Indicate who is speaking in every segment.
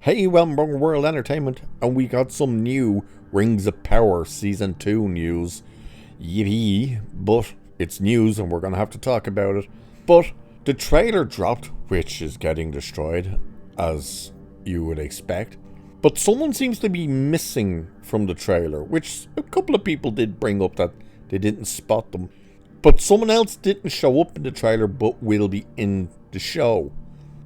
Speaker 1: Hey, welcome to World Entertainment, and we got some new Rings of Power Season 2 news. Yippee, but it's news and we're going to have to talk about it. But the trailer dropped, which is getting destroyed, as you would expect. But someone seems to be missing from the trailer, which a couple of people did bring up that they didn't spot them. But someone else didn't show up in the trailer but will be in the show.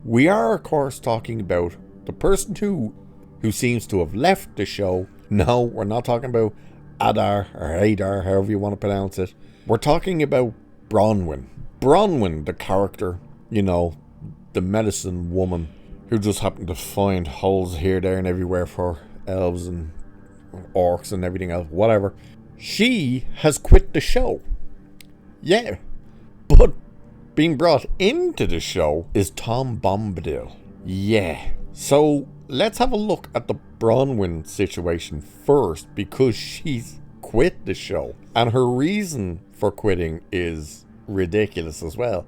Speaker 1: We are, of course, talking about the person who seems to have left the show. No, we're not talking about Adar or Adar, however you want to pronounce it. We're talking about Bronwyn. Bronwyn, the character, the medicine woman who just happened to find holes here, there, and everywhere for elves and orcs and everything else, whatever. She has quit the show. Yeah, but being brought into the show is Tom Bombadil. Yeah. So let's have a look at the Bronwyn situation first, because she's quit the show. And her reason for quitting is ridiculous as well.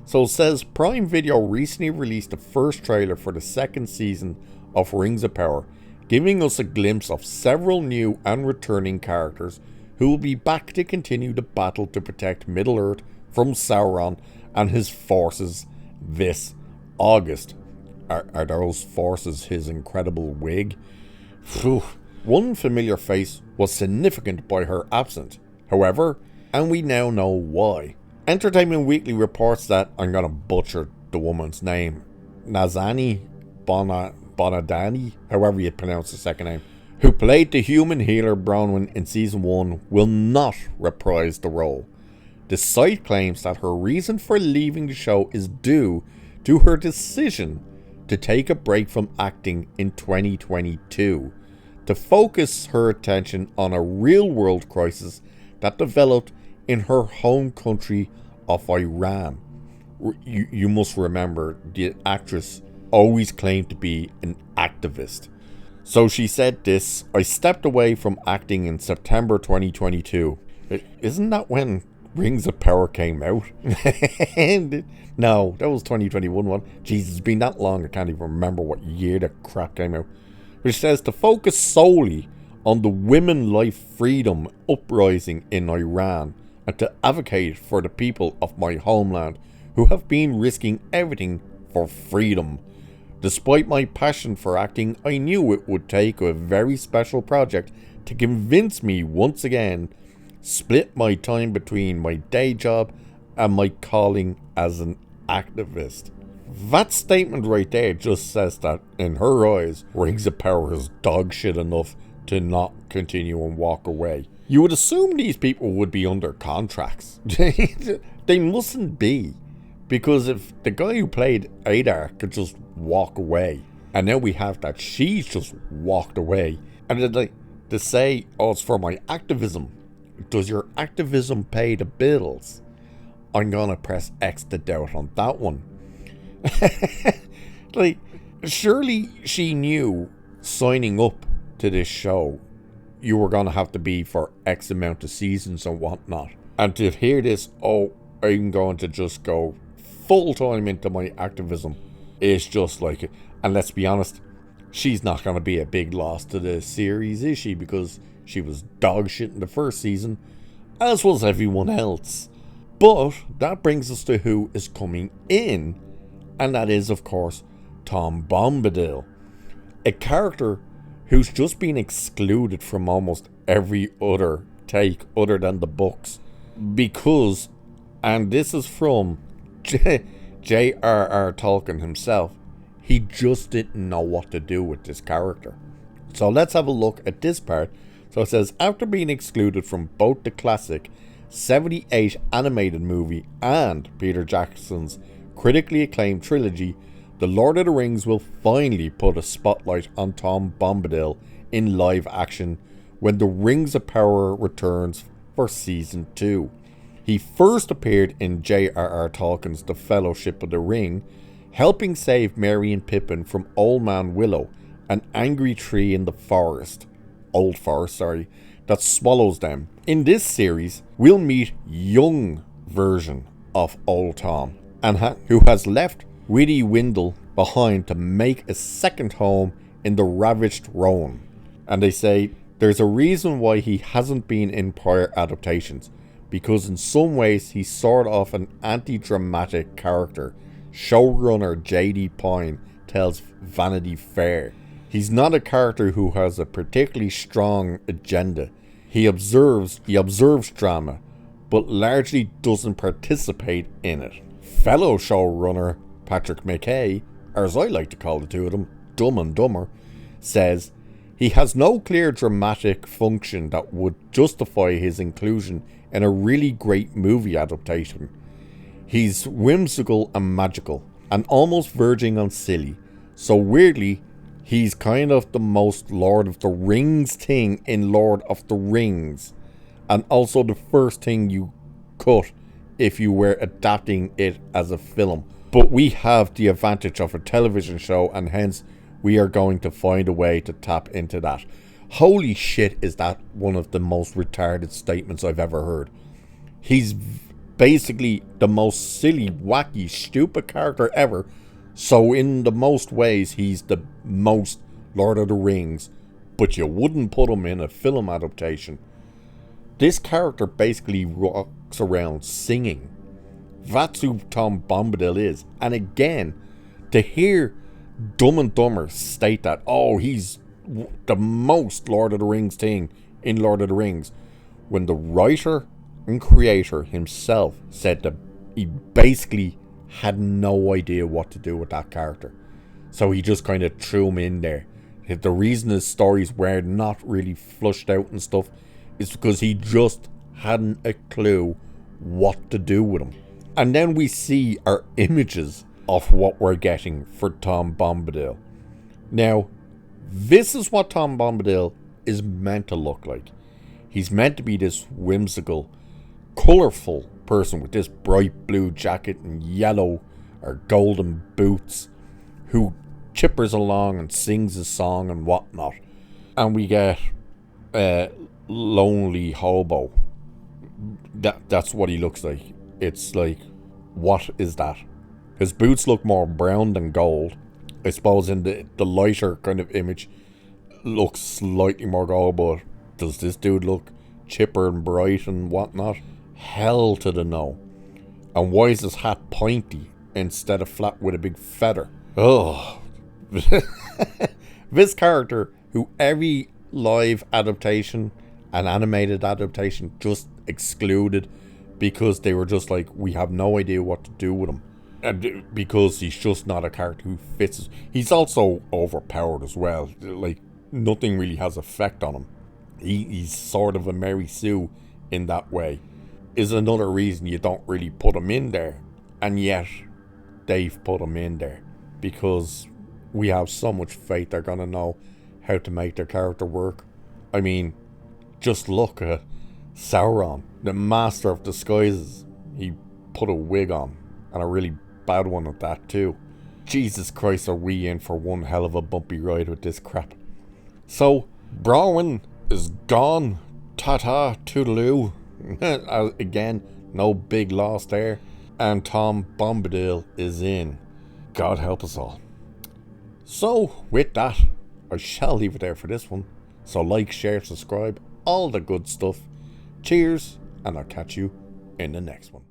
Speaker 1: So it says Prime Video recently released the first trailer for the second season of Rings of Power, giving us a glimpse of several new and returning characters who will be back to continue the battle to protect Middle-earth from Sauron and his forces this August. Are those forces his incredible wig? Phew. One familiar face was significant by her absence, however, and we now know why. Entertainment Weekly reports that, I'm gonna butcher the woman's name, Nazani Bonadani, however you pronounce the second name, who played the human healer Bronwyn in Season 1, will not reprise the role. The site claims that her reason for leaving the show is due to her decision to take a break from acting in 2022 to focus her attention on a real-world crisis that developed in her home country of Iran. You must remember, the actress always claimed to be an activist. So she said this: I stepped away from acting in September 2022. Isn't that when Rings of Power came out? No, that was 2021 one. Jesus, it's been that long I can't even remember what year the crap came out. Which says to focus solely on the women life freedom uprising in Iran and to advocate for the people of my homeland who have been risking everything for freedom. Despite my passion for acting, I knew it would take a very special project to convince me once again split my time between my day job and my calling as an activist. That statement right there just says that, in her eyes, Rings of Power is dog shit enough to not continue and walk away. You would assume these people would be under contracts. They mustn't be. Because if the guy who played Adar could just walk away, and now we have that she's just walked away, and to say, oh, it's for my activism. Does your activism pay the bills? I'm gonna press X to doubt on that one. Surely she knew signing up to this show, you were gonna have to be for X amount of seasons and whatnot. And to hear this, oh, I'm going to just go full time into my activism, is just like it. And let's be honest, she's not gonna be a big loss to the series, is she? Because she was dog shit in the first season, as was everyone else. But that brings us to who is coming in, and that is, of course, Tom Bombadil, a character who's just been excluded from almost every other take other than the books, because, and this is from J.R.R. Tolkien himself, he just didn't know what to do with this character. So let's have a look at this part. So it says, after being excluded from both the classic 78 animated movie and Peter Jackson's critically acclaimed trilogy, The Lord of the Rings will finally put a spotlight on Tom Bombadil in live action when The Rings of Power returns for Season 2. He first appeared in J.R.R. Tolkien's The Fellowship of the Ring, helping save Merry and Pippin from Old Man Willow, an angry tree in the forest. Old forest, that swallows them. In this series, we'll meet young version of Old Tom, and who has left Witty Windle behind to make a second home in the Ravaged Roan. And they say there's a reason why he hasn't been in prior adaptations, because in some ways he's sort of an anti-dramatic character. Showrunner J.D. Pine tells Vanity Fair. He's not a character who has a particularly strong agenda. He observes drama, but largely doesn't participate in it. Fellow showrunner Patrick McKay, or as I like to call the two of them, Dumb and Dumber, says he has no clear dramatic function that would justify his inclusion in a really great movie adaptation. He's whimsical and magical, and almost verging on silly, so weirdly, he's kind of the most Lord of the Rings thing in Lord of the Rings, and also the first thing you cut if you were adapting it as a film. But we have the advantage of a television show, and hence we are going to find a way to tap into that. Holy shit, is that one of the most retarded statements I've ever heard. He's basically the most silly, wacky, stupid character ever. So in the most ways, he's the most Lord of the Rings, but you wouldn't put him in a film adaptation. This character basically walks around singing. That's who Tom Bombadil is. And again, to hear Dumb and Dumber state that, oh, he's the most Lord of the Rings thing in Lord of the Rings, when the writer and creator himself said that he basically had no idea what to do with that character. So he just kind of threw him in there. The reason his stories were not really flushed out and stuff is because he just hadn't a clue what to do with him. And then we see our images of what we're getting for Tom Bombadil. Now, this is what Tom Bombadil is meant to look like. He's meant to be this whimsical, colourful person with this bright blue jacket and yellow or golden boots, who chippers along and sings a song and whatnot. And we get lonely hobo. That's what he looks like. It's like, what is that? His boots look more brown than gold. I suppose in the lighter kind of image looks slightly more gold, but does this dude look chipper and bright and whatnot? Hell to the no. And why is his hat pointy instead of flat with a big feather? Oh. This character, who every live adaptation and animated adaptation just excluded because they were just like, we have no idea what to do with him. And because he's just not a character who fits. He's also overpowered as well. Like, nothing really has effect on him. He's sort of a Mary Sue in that way. Is another reason you don't really put him in there. And yet, they've put him in there. Because we have so much faith they're going to know how to make their character work. I mean, just look at Sauron, the master of disguises. He put a wig on, and a really bad one at that too. Jesus Christ, are we in for one hell of a bumpy ride with this crap. So, Bronwyn is gone. Ta-ta, toodaloo. Again, no big loss there. And Tom Bombadil is in. God help us all. So, with that, I shall leave it there for this one. So like, share, subscribe, all the good stuff. Cheers, and I'll catch you in the next one.